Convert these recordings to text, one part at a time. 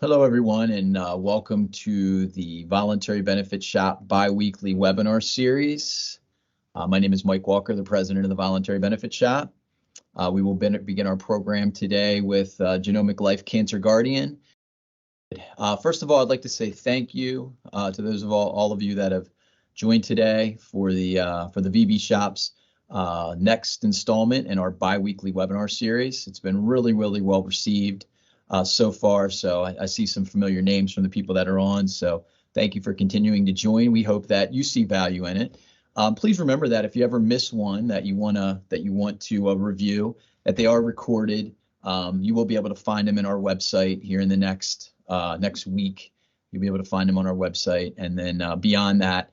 Hello, everyone, and welcome to the Voluntary Benefit Shop bi-weekly webinar series. My name is Mike Walker, the president of the Voluntary Benefit Shop. We will begin our program today with Genomic Life Cancer Guardian. First of all, I'd like to say thank you to those of all of you that have joined today for the VB Shop's next installment in our bi-weekly webinar series. It's been really well received so far. So I see some familiar names from the people that are on. So thank you for continuing to join. We hope that you see value in it. Please remember that if you ever miss one that you want to review, that they are recorded. You will be able to find them in our website here in the next week. You'll be able to find them on our website, and then beyond that,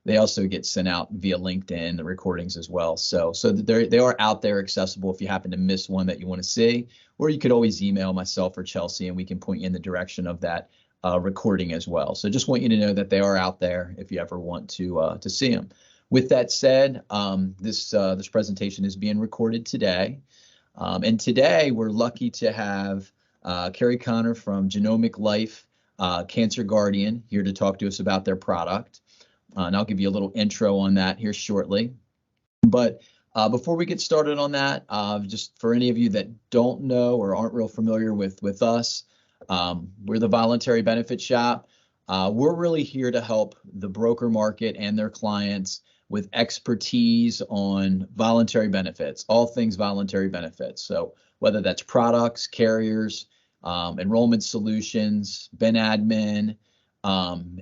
they also get sent out via LinkedIn, the recordings as well. So they are out there accessible if you happen to miss one that you want to see, or you could always email myself or Chelsea and we can point you in the direction of that recording as well. So just want you to know that they are out there if you ever want to see them. With that said, this presentation is being recorded today. And today we're lucky to have Carrie Connor from Genomic Life Cancer Guardian here to talk to us about their product. And I'll give you a little intro on that here shortly. But before we get started on that, just for any of you that don't know or aren't real familiar with us, we're the Voluntary Benefit Shop. We're really here to help the broker market and their clients with expertise on voluntary benefits, all things voluntary benefits. So whether that's products, carriers, enrollment solutions, ben admin,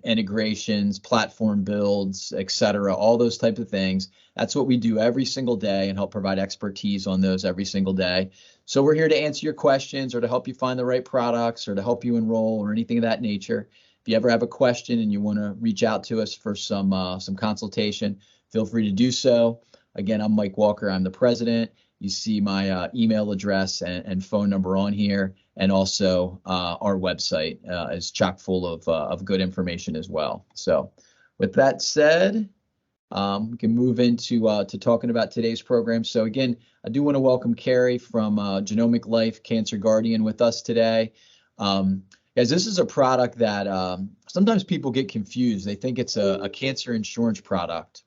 integrations, platform builds, etc., all those types of things. That's what we do every single day and help provide expertise on those every single day. So we're here to answer your questions or to help you find the right products or to help you enroll or anything of that nature. If you ever have a question and you want to reach out to us for some consultation, feel free to do so. Again, I'm Mike Walker. I'm the president. You see my email address and phone number on here, and also our website is chock full of good information as well. So with that said, we can move into to talking about today's program. So again, I do want to welcome Carrie from Genomic Life Cancer Guardian with us today. Guys, this is a product that sometimes people get confused. They think it's a cancer insurance product,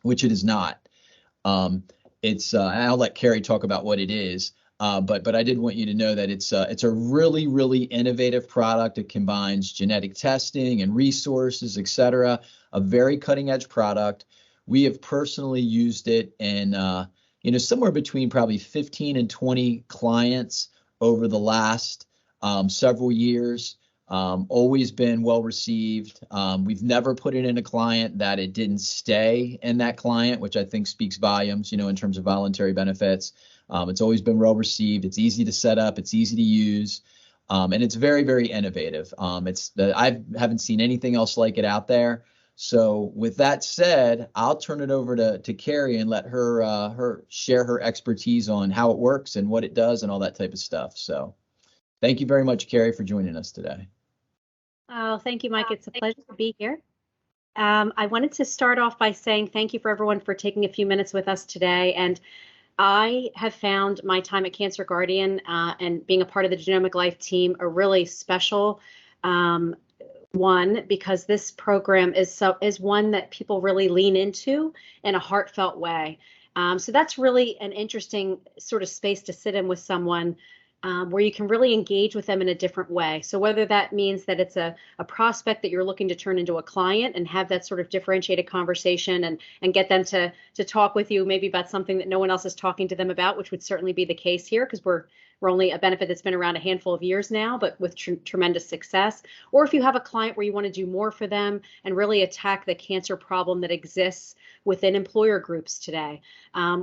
which it is not. I'll let Carrie talk about what it is, but I did want you to know that it's a really innovative product. It combines genetic testing and resources, etc. A very cutting edge product. We have personally used it in somewhere between probably 15 and 20 clients over the last several years. Always been well received. We've never put it in a client that it didn't stay in that client, which I think speaks volumes, in terms of voluntary benefits. It's always been well received. It's easy to set up. It's easy to use. And it's very innovative. I haven't seen anything else like it out there. So with that said, I'll turn it over to Carrie and let her share her expertise on how it works and what it does and all that type of stuff. So thank you very much, Carrie, for joining us today. Oh, thank you, Mike. It's a pleasure to be here. I wanted to start off by saying thank you for everyone for taking a few minutes with us today. And I have found my time at Cancer Guardian and being a part of the Genomic Life team a really special one, because this program is one that people really lean into in a heartfelt way. So that's really an interesting sort of space to sit in with someone where you can really engage with them in a different way. So whether that means that it's a prospect that you're looking to turn into a client and have that sort of differentiated conversation and get them to talk with you maybe about something that no one else is talking to them about, which would certainly be the case here because we're only a benefit that's been around a handful of years now, but with tremendous success. Or if you have a client where you want to do more for them and really attack the cancer problem that exists within employer groups today.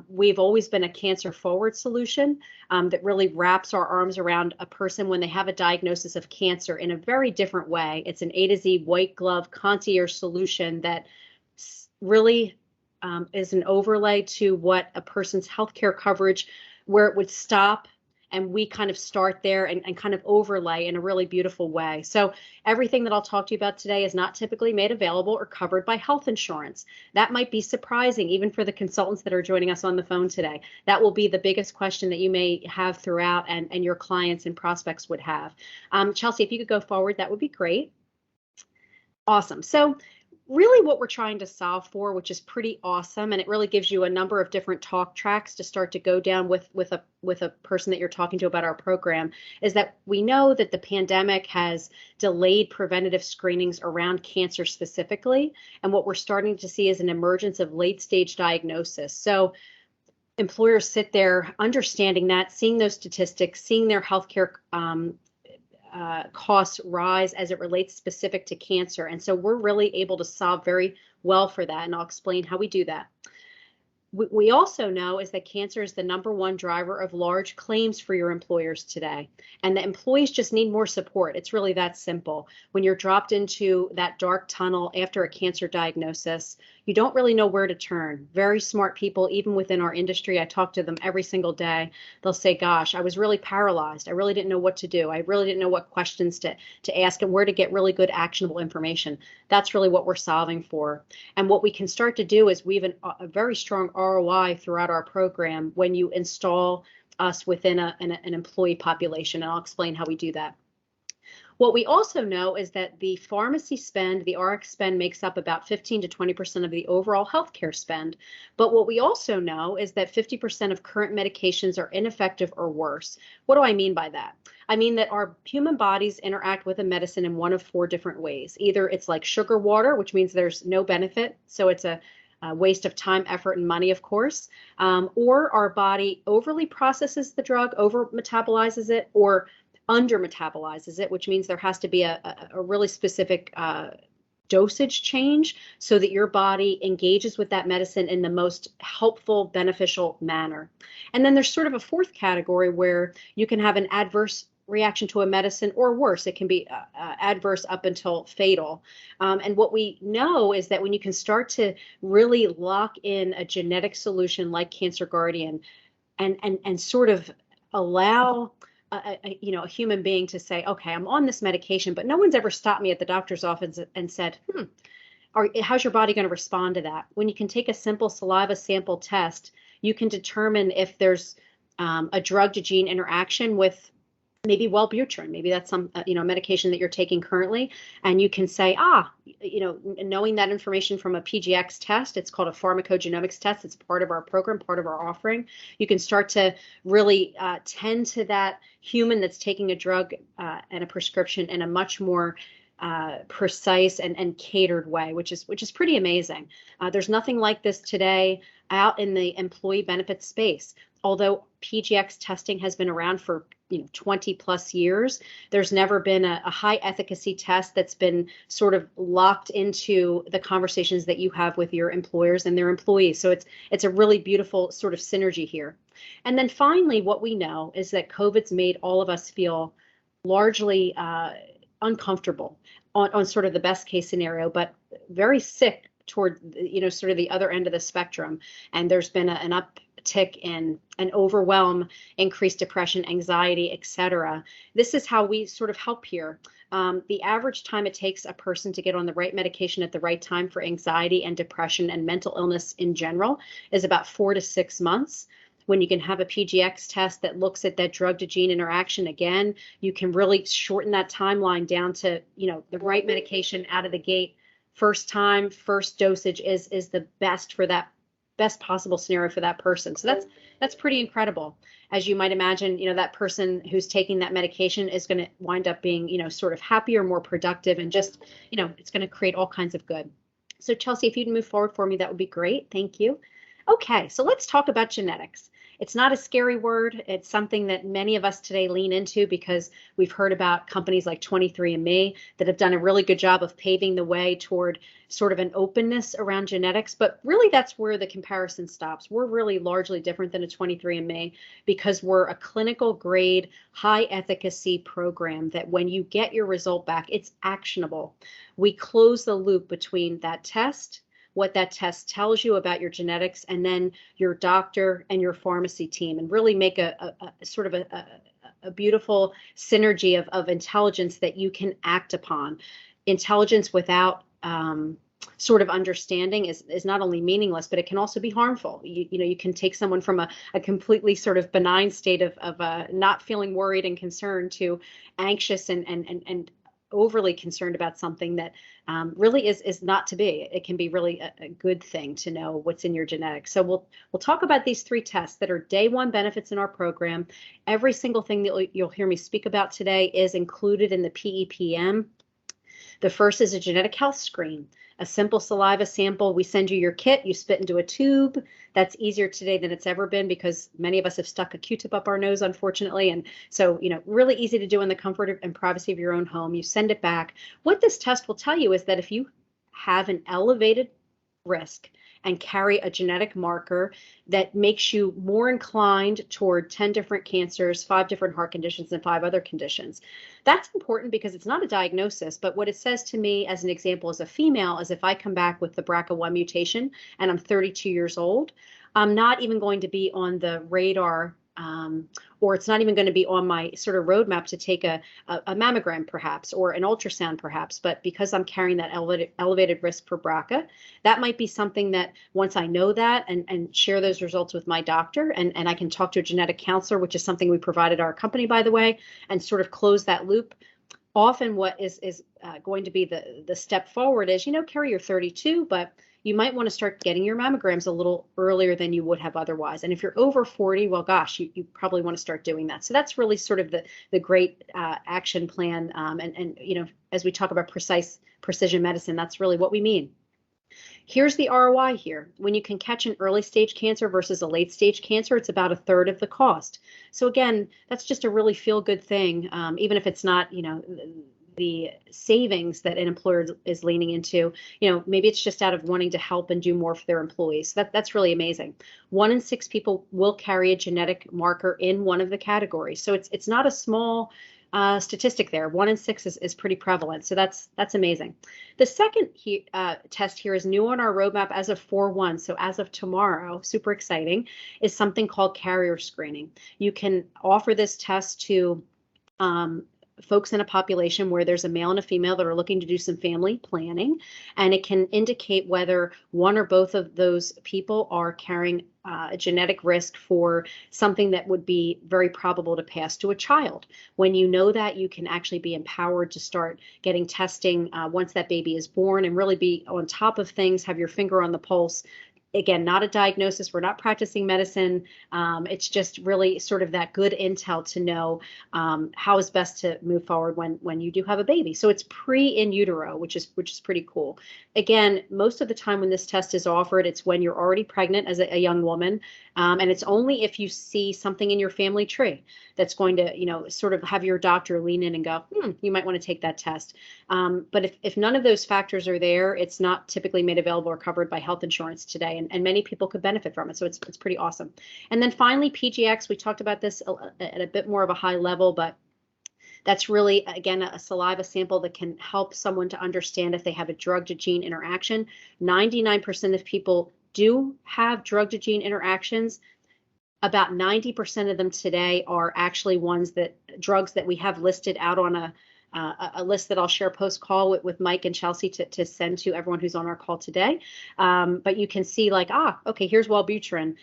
We've always been a cancer forward solution that really wraps our arms around a person when they have a diagnosis of cancer in a very different way. It's an A to Z white glove concierge solution that really is an overlay to what a person's healthcare coverage, where it would stop And we kind of start there and kind of overlay in a really beautiful way. So everything that I'll talk to you about today is not typically made available or covered by health insurance. That might be surprising, even for the consultants that are joining us on the phone today. That will be the biggest question that you may have throughout, and your clients and prospects would have. Chelsea, if you could go forward, that would be great. Awesome. So really what we're trying to solve for, which is pretty awesome, and it really gives you a number of different talk tracks to start to go down with a person that you're talking to about our program, is that we know that the pandemic has delayed preventative screenings around cancer specifically, and what we're starting to see is an emergence of late stage diagnosis. So employers sit there understanding that, seeing those statistics, seeing their healthcare costs rise as it relates specific to cancer. And so we're really able to solve very well for that. And I'll explain how we do that. We also know is that cancer is the #1 driver of large claims for your employers today. And the employees just need more support. It's really that simple. When you're dropped into that dark tunnel after a cancer diagnosis, you don't really know where to turn. Very smart people, even within our industry, I talk to them every single day. They'll say, gosh, I was really paralyzed. I really didn't know what to do. I really didn't know what questions to ask and where to get really good actionable information. That's really what we're solving for. And what we can start to do is weave a very strong ROI throughout our program when you install us within an employee population. And I'll explain how we do that. What we also know is that the pharmacy spend, the RX spend, makes up about 15 to 20% of the overall healthcare spend. But what we also know is that 50% of current medications are ineffective or worse. What do I mean by that? I mean that our human bodies interact with a medicine in one of 4 different ways. Either it's like sugar water, which means there's no benefit, so it's a waste of time, effort, and money, of course, or our body overly processes the drug, over metabolizes it, or under metabolizes it, which means there has to be a really specific dosage change so that your body engages with that medicine in the most helpful, beneficial manner. And then there's sort of a 4th category where you can have an adverse reaction to a medicine, or worse, it can be adverse up until fatal. And what we know is that when you can start to really lock in a genetic solution like Cancer Guardian and sort of allow a human being to say, okay, I'm on this medication, but no one's ever stopped me at the doctor's office and said, how's your body going to respond to that? When you can take a simple saliva sample test, you can determine if there's a drug to gene interaction with maybe Wellbutrin, maybe that's some medication that you're taking currently, and you can say, knowing that information from a PGX test, it's called a pharmacogenomics test. It's part of our program, part of our offering. You can start to really tend to that human that's taking a drug and a prescription in a much more precise and catered way, which is pretty amazing. There's nothing like this today out in the employee benefits space. Although PGX testing has been around for 20 plus years, there's never been a high efficacy test that's been sort of locked into the conversations that you have with your employers and their employees. So it's a really beautiful sort of synergy here. And then finally, what we know is that COVID's made all of us feel largely uncomfortable on sort of the best case scenario, but very sick toward sort of the other end of the spectrum. And there's been an uptick in an overwhelm, increased depression, anxiety, etc. This is how we sort of help here. The average time it takes a person to get on the right medication at the right time for anxiety and depression and mental illness in general is about 4 to 6 months. When you can have a PGX test that looks at that drug to gene interaction, again, you can really shorten that timeline down to, the right medication out of the gate. First time, first dosage is the best for that best possible scenario for that person. So that's pretty incredible. As you might imagine, that person who's taking that medication is going to wind up being, sort of happier, more productive, and just, it's going to create all kinds of good. So Chelsea, if you'd move forward for me, that would be great. Thank you. Okay, so let's talk about genetics. It's not a scary word. It's something that many of us today lean into because we've heard about companies like 23andMe that have done a really good job of paving the way toward sort of an openness around genetics. But really, that's where the comparison stops. We're really largely different than a 23andMe because we're a clinical grade, high efficacy program that when you get your result back, it's actionable. We close the loop between that test, what that test tells you about your genetics, and then your doctor and your pharmacy team, and really make a sort of a beautiful synergy of intelligence that you can act upon. Intelligence without sort of understanding is not only meaningless, but it can also be harmful. You can take someone from a completely sort of benign state of not feeling worried and concerned to anxious and overly concerned about something that really is not to be. It can be really a good thing to know what's in your genetics. So we'll talk about these 3 tests that are day 1 benefits in our program. Every single thing that you'll hear me speak about today is included in the PEPM. The first is a genetic health screen, a simple saliva sample. We send you your kit, you spit into a tube. That's easier today than it's ever been because many of us have stuck a Q-tip up our nose, unfortunately. And so, really easy to do in the comfort and privacy of your own home. You send it back. What this test will tell you is that if you have an elevated risk and carry a genetic marker that makes you more inclined toward 10 different cancers, 5 different heart conditions, and 5 other conditions. That's important because it's not a diagnosis, but what it says to me as an example as a female is if I come back with the BRCA1 mutation and I'm 32 years old, I'm not even going to be on the radar, or it's not even going to be on my sort of roadmap to take a mammogram perhaps, or an ultrasound perhaps. But because I'm carrying that elevated risk for BRCA, that might be something that once I know that and share those results with my doctor, and I can talk to a genetic counselor, which is something we provided our company, by the way, and sort of close that loop. Often what is going to be the step forward is, Carrie, you're 32, but you might want to start getting your mammograms a little earlier than you would have otherwise. And if you're over 40, well, gosh, you probably want to start doing that. So that's really sort of the great action plan. And as we talk about precision medicine, that's really what we mean. Here's the ROI here. When you can catch an early stage cancer versus a late stage cancer, it's about 1/3 of the cost. So again, that's just a really feel good thing, even if it's not, the savings that an employer is leaning into. Maybe it's just out of wanting to help and do more for their employees. That's really amazing. 1 in 6 people will carry a genetic marker in one of the categories. So it's not a small statistic there. 1 in 6 is pretty prevalent. So that's amazing. The second test here is new on our roadmap as of 4/1. So as of tomorrow, super exciting, is something called carrier screening. You can offer this test to folks in a population where there's a male and a female that are looking to do some family planning, and it can indicate whether one or both of those people are carrying a genetic risk for something that would be very probable to pass to a child. When you know that, you can actually be empowered to start getting testing once that baby is born and really be on top of things, have your finger on the pulse. Again, not a diagnosis. We're not practicing medicine. It's just really sort of that good intel to know how is best to move forward when you do have a baby. So it's in utero, which is pretty cool. Again, most of the time when this test is offered, it's when you're already pregnant as a young woman, and it's only if you see something in your family tree that's going to, sort of have your doctor lean in and go, you might want to take that test. But if none of those factors are there, it's not typically made available or covered by health insurance today. And many people could benefit from it. So it's pretty awesome. And then finally, PGX, we talked about this at a bit more of a high level, but that's really, again, a saliva sample that can help someone to understand if they have a drug to gene interaction. 99% of people do have drug to gene interactions. About 90% of them today are actually drugs that we have listed out on a list that I'll share post-call with Mike and Chelsea to send to everyone who's on our call today. But you can see okay, here's Wellbutrin.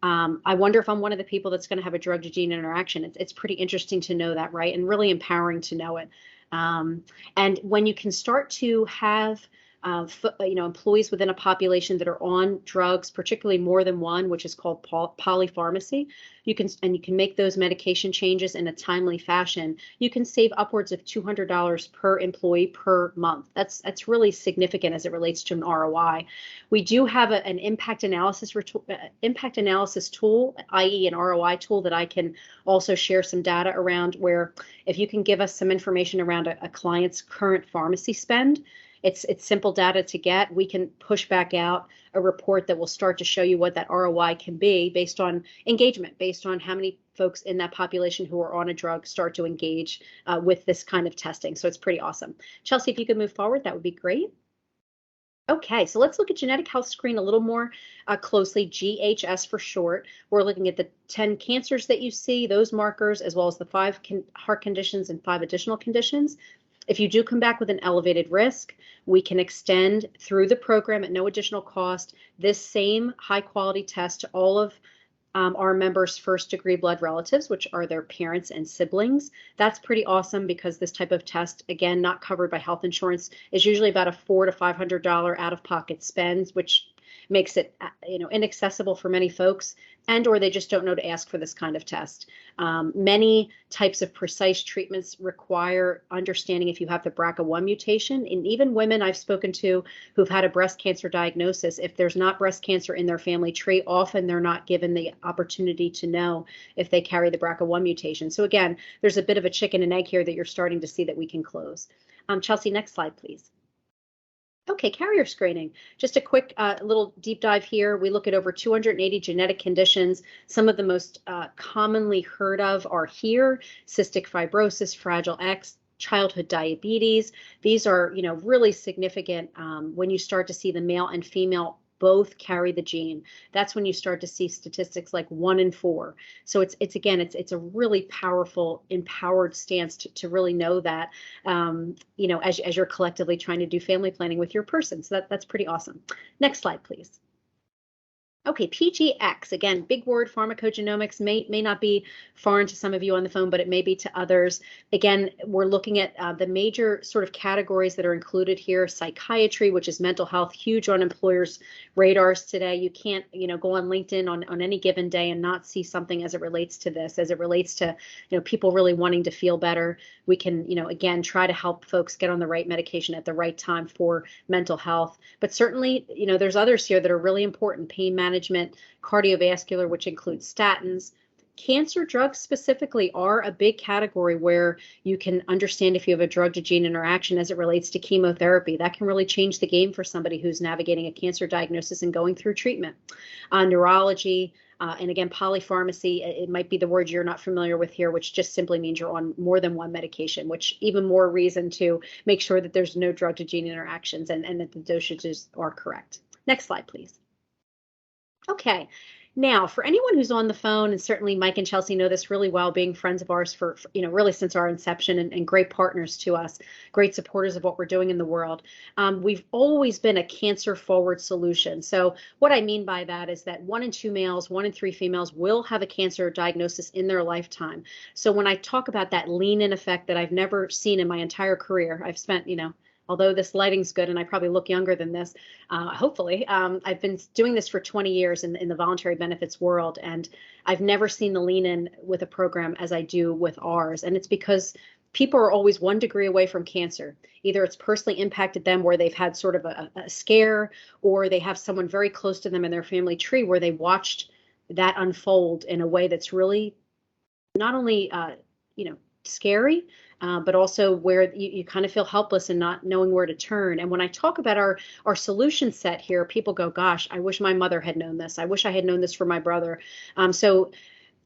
I wonder if I'm one of the people that's going to have a drug to gene interaction. It's pretty interesting to know that, right? And really empowering to know it. And when you can start to have employees within a population that are on drugs, particularly more than one, which is called polypharmacy, you can make those medication changes in a timely fashion. You can save upwards of $200 per employee per month. That's really significant as it relates to an ROI. We do have an impact analysis tool, i.e. an ROI tool that I can also share some data around, where if you can give us some information around a client's current pharmacy spend, it's simple data to get. We can push back out a report that will start to show you what that ROI can be based on engagement, based on how many folks in that population who are on a drug start to engage with this kind of testing. So it's pretty awesome. Chelsea, if you could move forward, that would be great. Okay, so let's look at genetic health screen a little more closely, GHS for short. We're looking at the 10 cancers that you see, those markers, as well as the 5 heart conditions and 5 additional conditions. If you do come back with an elevated risk, we can extend through the program at no additional cost this same high quality test to all of our members' first degree blood relatives, which are their parents and siblings. That's pretty awesome because this type of test, again, not covered by health insurance, is usually about a $400 to $500 out of pocket spend, which makes it inaccessible for many folks, and or they just don't know to ask for this kind of test. Many types of precise treatments require understanding if you have the BRCA1 mutation, and even women I've spoken to who've had a breast cancer diagnosis, if there's not breast cancer in their family tree, often they're not given the opportunity to know if they carry the BRCA1 mutation. So again, there's a bit of a chicken and egg here that you're starting to see that we can close. Chelsea, next slide, please. Okay, carrier screening. Just a quick little deep dive here. We look at over 280 genetic conditions. Some of the most commonly heard of are here: cystic fibrosis, Fragile X, childhood diabetes. These are, really significant when you start to see the male and female both carry the gene. That's when you start to see statistics like 1 in 4. So it's a really powerful, empowered stance to really know that, as you're collectively trying to do family planning with your person. So that's pretty awesome. Next slide, please. Okay, PGX, again, big word. Pharmacogenomics may not be foreign to some of you on the phone, but it may be to others. Again, we're looking at the major sort of categories that are included here. Psychiatry, which is mental health, huge on employers' radars today. You can't, go on LinkedIn on any given day and not see something as it relates to this, as it relates to, people really wanting to feel better. We can, again, try to help folks get on the right medication at the right time for mental health. But certainly, there's others here that are really important: pain management, cardiovascular, which includes statins. Cancer drugs specifically are a big category where you can understand if you have a drug to gene interaction as it relates to chemotherapy. That can really change the game for somebody who's navigating a cancer diagnosis and going through treatment. Neurology, and again, polypharmacy, it might be the word you're not familiar with here, which just simply means you're on more than one medication, which even more reason to make sure that there's no drug to gene interactions and that the dosages are correct. Next slide, please. Okay, now for anyone who's on the phone, and certainly Mike and Chelsea know this really well, being friends of ours for really since our inception, and great partners to us, great supporters of what we're doing in the world. We've always been a cancer forward solution. So what I mean by that is that 1 in 2 males, 1 in 3 females will have a cancer diagnosis in their lifetime. So when I talk about that lean-in effect that I've never seen in my entire career, I've spent, although this lighting's good and I probably look younger than this, hopefully, I've been doing this for 20 years in the voluntary benefits world, and I've never seen the lean in with a program as I do with ours. And it's because people are always 1 degree away from cancer. Either it's personally impacted them where they've had sort of a scare, or they have someone very close to them in their family tree where they watched that unfold in a way that's really not only, scary, but also where you kind of feel helpless and not knowing where to turn. And when I talk about our solution set here, people go, gosh, I wish my mother had known this. I wish I had known this for my brother. So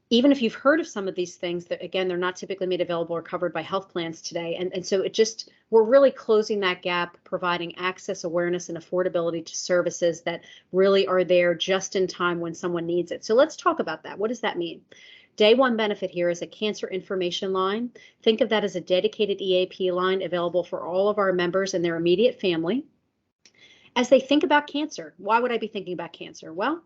even if you've heard of some of these things, that again, they're not typically made available or covered by health plans today. And so we're really closing that gap, providing access, awareness, and affordability to services that really are there just in time when someone needs it. So let's talk about that. What does that mean? Day one benefit here is a cancer information line. Think of that as a dedicated EAP line available for all of our members and their immediate family. As they think about cancer, why would I be thinking about cancer? Well,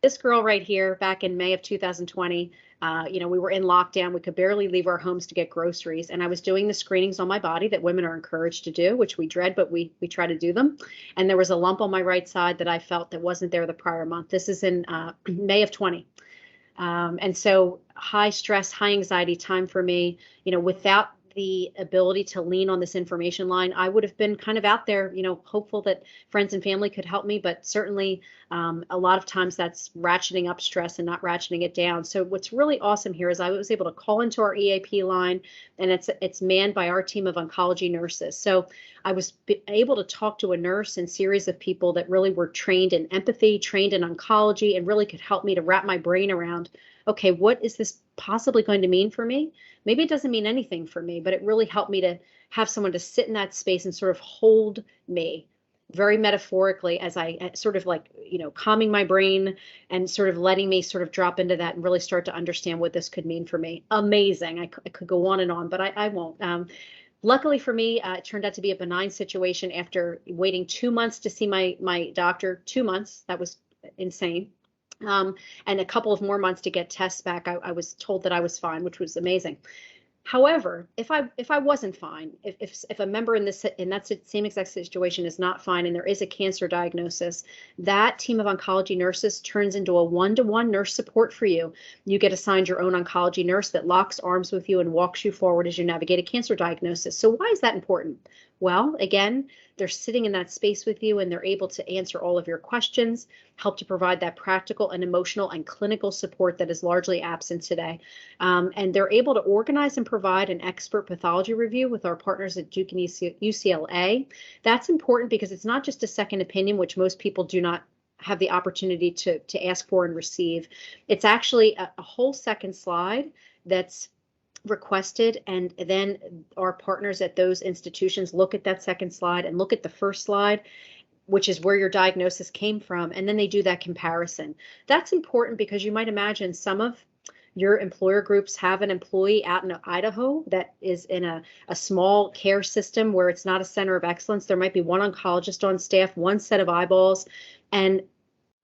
this girl right here, back in May of 2020, we were in lockdown. We could barely leave our homes to get groceries. And I was doing the screenings on my body that women are encouraged to do, which we dread, but we try to do them. And there was a lump on my right side that I felt that wasn't there the prior month. This is in May of 20. And so high stress, high anxiety time for me, without the ability to lean on this information line, I would have been kind of out there, hopeful that friends and family could help me. But certainly a lot of times that's ratcheting up stress and not ratcheting it down. So what's really awesome here is I was able to call into our EAP line, and it's manned by our team of oncology nurses. So I was able to talk to a nurse and series of people that really were trained in empathy, trained in oncology, and really could help me to wrap my brain around, okay, what is this possibly going to mean for me? Maybe it doesn't mean anything for me, but it really helped me to have someone to sit in that space and sort of hold me very metaphorically, as I sort of like, calming my brain and sort of letting me sort of drop into that and really start to understand what this could mean for me. Amazing. I could go on and on, but I won't. Luckily for me, it turned out to be a benign situation after waiting 2 months to see my doctor. 2 months. That was insane. And a couple of more months to get tests back. I was told that I was fine, which was amazing. However, if I wasn't fine, if a member in that same exact situation is not fine and there is a cancer diagnosis, that team of oncology nurses turns into a one-to-one nurse support for you. You get assigned your own oncology nurse that locks arms with you and walks you forward as you navigate a cancer diagnosis. So why is that important? Well, again, they're sitting in that space with you and they're able to answer all of your questions, help to provide that practical and emotional and clinical support that is largely absent today. And they're able to organize and provide an expert pathology review with our partners at Duke and UCLA. That's important because it's not just a second opinion, which most people do not have the opportunity to ask for and receive. It's actually a whole second slide that's requested, and then our partners at those institutions look at that second slide and look at the first slide, which is where your diagnosis came from, and then they do that comparison. That's important because you might imagine some of your employer groups have an employee out in Idaho that is in a small care system where it's not a center of excellence. There might be one oncologist on staff, one set of eyeballs, and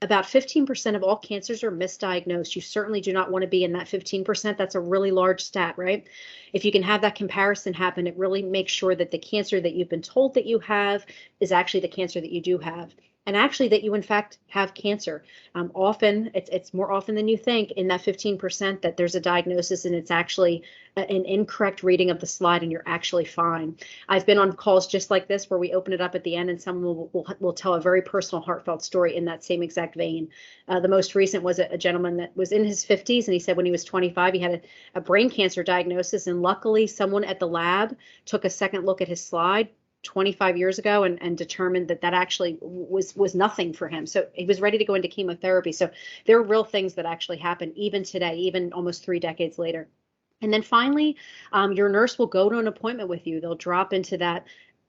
about 15% of all cancers are misdiagnosed. You certainly do not want to be in that 15%. That's a really large stat, right? If you can have that comparison happen, it really makes sure that the cancer that you've been told that you have is actually the cancer that you do have. And actually that you in fact have cancer. Often, it's more often than you think in that 15% that there's a diagnosis and it's actually an incorrect reading of the slide and you're actually fine. I've been on calls just like this where we open it up at the end and someone will tell a very personal, heartfelt story in that same exact vein. The most recent was a gentleman that was in his 50s, and he said when he was 25, he had a brain cancer diagnosis, and luckily someone at the lab took a second look at his slide 25 years ago and determined that actually was nothing for him. So he was ready to go into chemotherapy. So there are real things that actually happen even today, even almost 3 decades later. And then finally, your nurse will go to an appointment with you. They'll drop into that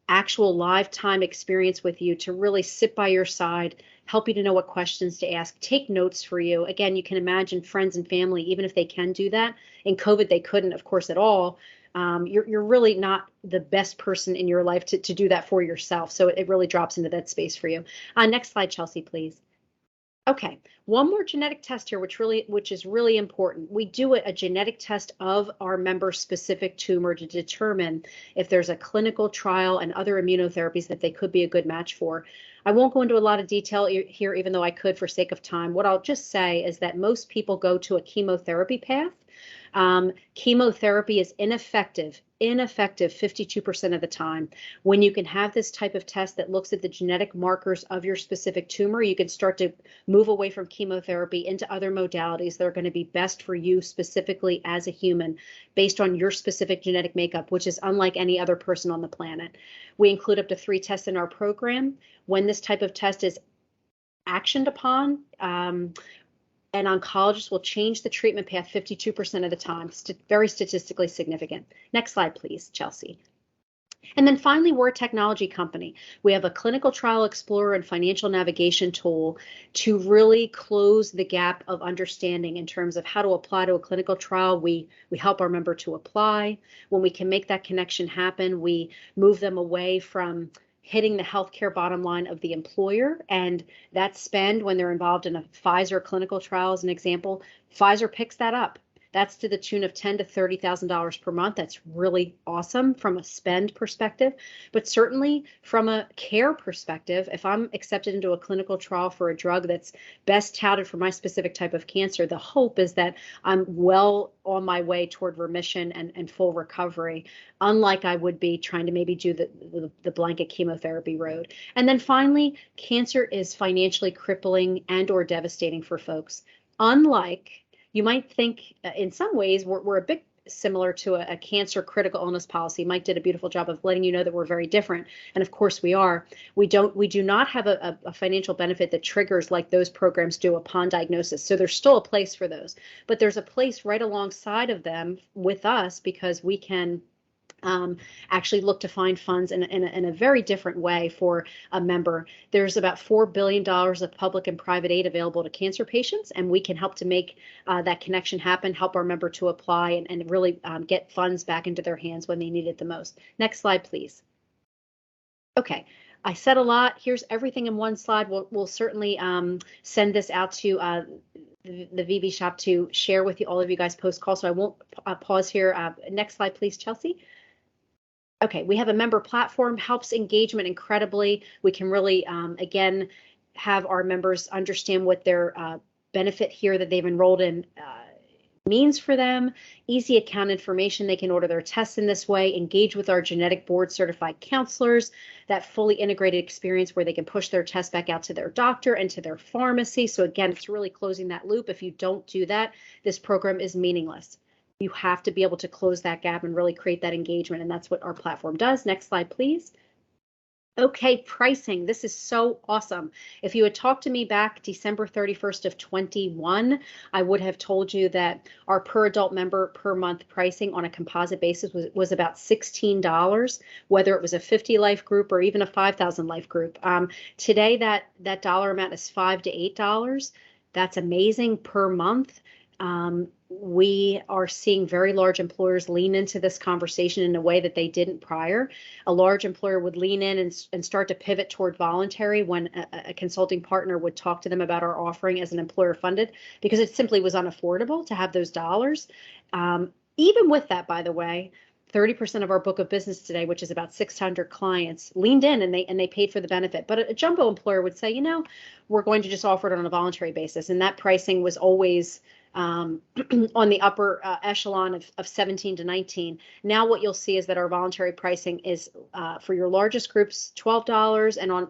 actual live time experience with you to really sit by your side, help you to know what questions to ask, take notes for you. Again, you can imagine friends and family, even if they can do that. In COVID, they couldn't, of course, at all. You're really not the best person in your life to do that for yourself. So it really drops into that space for you. Next slide, Chelsea, please. Okay, one more genetic test here, which is really important. We do a genetic test of our member's specific tumor to determine if there's a clinical trial and other immunotherapies that they could be a good match for. I won't go into a lot of detail here, even though I could for sake of time. What I'll just say is that most people go to a chemotherapy path. Chemotherapy is ineffective 52% of the time. When you can have this type of test that looks at the genetic markers of your specific tumor, you can start to move away from chemotherapy into other modalities that are going to be best for you specifically as a human based on your specific genetic makeup, which is unlike any other person on the planet. We include up to 3 tests in our program. When this type of test is actioned upon, an oncologist will change the treatment path 52% of the time. Very statistically significant. Next slide, please, Chelsea. And then finally, we're a technology company. We have a clinical trial explorer and financial navigation tool to really close the gap of understanding in terms of how to apply to a clinical trial. We help our member to apply. When we can make that connection happen, we move them away from hitting the healthcare bottom line of the employer, and that spend when they're involved in a Pfizer clinical trial, as an example, Pfizer picks that up. That's to the tune of $10,000 to $30,000 per month. That's really awesome from a spend perspective, but certainly from a care perspective, if I'm accepted into a clinical trial for a drug that's best touted for my specific type of cancer, the hope is that I'm well on my way toward remission and full recovery, unlike I would be trying to maybe do the blanket chemotherapy road. And then finally, cancer is financially crippling and or devastating for folks. Unlike, you might think in some ways we're a bit similar to a cancer critical illness policy. Mike did a beautiful job of letting you know that we're very different. And of course we are. We do not have a financial benefit that triggers like those programs do upon diagnosis. So there's still a place for those, but there's a place right alongside of them with us because we can actually look to find funds in a very different way for a member. There's about $4 billion of public and private aid available to cancer patients, and we can help to make that connection happen, help our member to apply and really get funds back into their hands when they need it the most. Next slide, please. Okay. I said a lot. Here's everything in one slide. We'll certainly send this out to the VB shop to share with you, all of you guys post call. So I won't pause here. Next slide, please, Chelsea. Okay, we have a member platform, helps engagement incredibly. We can really, again, have our members understand what their benefit here that they've enrolled in means for them. Easy account information. They can order their tests in this way, engage with our genetic board certified counselors, that fully integrated experience where they can push their test back out to their doctor and to their pharmacy. So again, it's really closing that loop. If you don't do that, this program is meaningless. You have to be able to close that gap and really create that engagement. And that's what our platform does. Next slide, please. Okay, pricing. This is so awesome. If you had talked to me back December 31st of 21, I would have told you that our per adult member per month pricing on a composite basis was about $16, whether it was a 50 life group or even a 5,000 life group. Today, that dollar amount is $5 to $8. That's amazing per month. We are seeing very large employers lean into this conversation in a way that they didn't prior. A large employer would lean in and start to pivot toward voluntary when a consulting partner would talk to them about our offering as an employer funded, because it simply was unaffordable to have those dollars. Even with that, by the way, 30% of our book of business today, which is about 600 clients, leaned in and they paid for the benefit. But a jumbo employer would say, we're going to just offer it on a voluntary basis. And that pricing was always on the upper echelon of 17 to 19. Now what you'll see is that our voluntary pricing is for your largest groups, $12, and on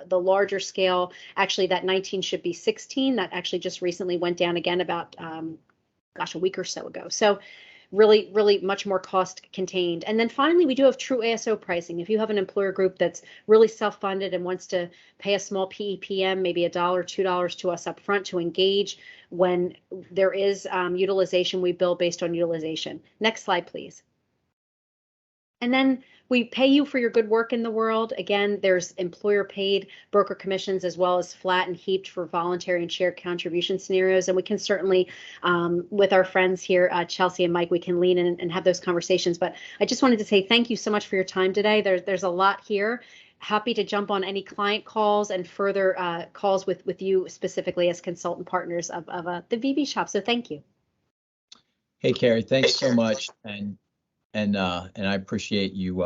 the larger scale, actually that 19 should be 16. That actually just recently went down again about, a week or so ago. So really, really much more cost contained. And then finally, we do have true ASO pricing. If you have an employer group that's really self-funded and wants to pay a small PEPM, maybe $1, $2 to us up front to engage when there is utilization, we bill based on utilization. Next slide, please. And then we pay you for your good work in the world. Again, there's employer paid broker commissions as well as flat and heaped for voluntary and shared contribution scenarios. And we can certainly, with our friends here, Chelsea and Mike, we can lean in and have those conversations. But I just wanted to say thank you so much for your time today. There's a lot here. Happy to jump on any client calls and further calls with you specifically as consultant partners of the VB shop. So thank you. Hey, Carrie, thanks so much. And I appreciate you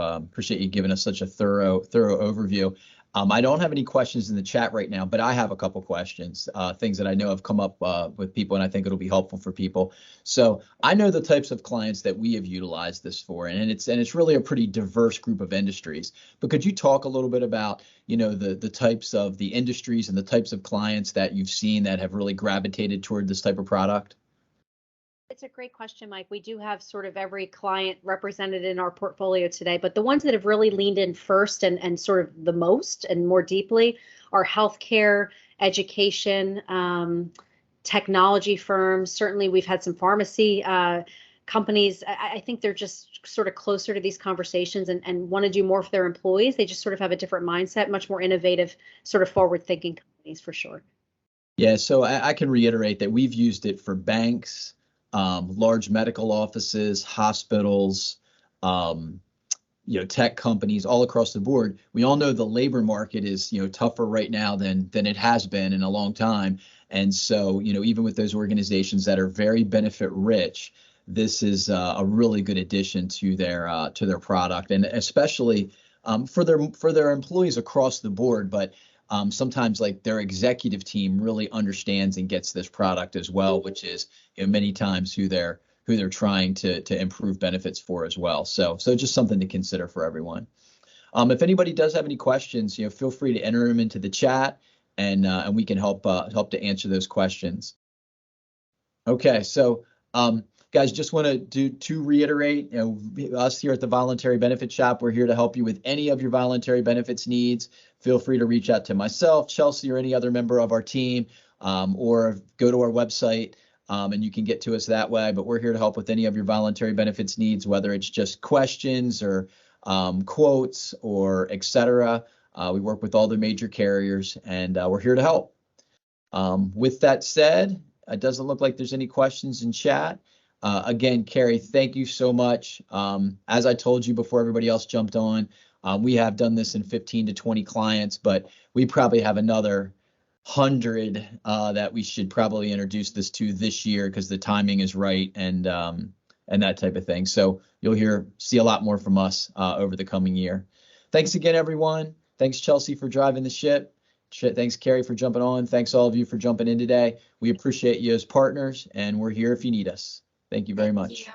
giving us such a thorough overview. I don't have any questions in the chat right now, but I have a couple questions, things that I know have come up with people, and I think it'll be helpful for people. So I know the types of clients that we have utilized this for, and it's really a pretty diverse group of industries. But could you talk a little bit about, the types of the industries and the types of clients that you've seen that have really gravitated toward this type of product? It's a great question, Mike. We do have sort of every client represented in our portfolio today, but the ones that have really leaned in first and sort of the most and more deeply are healthcare, education, technology firms. Certainly, we've had some pharmacy companies. I think they're just sort of closer to these conversations and want to do more for their employees. They just sort of have a different mindset, much more innovative, sort of forward-thinking companies for sure. Yeah, so I can reiterate that we've used it for banks, large medical offices, hospitals, tech companies all across the board. We all know the labor market is, tougher right now than it has been in a long time. And so, even with those organizations that are very benefit rich, this is a really good addition to their product, and especially for their employees across the board. But sometimes like their executive team really understands and gets this product as well, which is many times who they're trying to improve benefits for as well. So just something to consider for everyone. If anybody does have any questions, feel free to enter them into the chat, and we can help to answer those questions. Okay, so guys, just want to reiterate, us here at the Voluntary Benefit Shop, we're here to help you with any of your voluntary benefits needs. Feel free to reach out to myself, Chelsea, or any other member of our team, or go to our website, and you can get to us that way. But we're here to help with any of your voluntary benefits needs, whether it's just questions or quotes or etc. We work with all the major carriers, and we're here to help. With that said, it doesn't look like there's any questions in chat. Again, Carrie, thank you so much. As I told you before everybody else jumped on, we have done this in 15 to 20 clients, but we probably have another 100 that we should probably introduce this to this year because the timing is right and that type of thing. So you'll see a lot more from us over the coming year. Thanks again, everyone. Thanks, Chelsea, for driving the ship. Thanks, Carrie, for jumping on. Thanks, all of you, for jumping in today. We appreciate you as partners, and we're here if you need us. Thank you very much.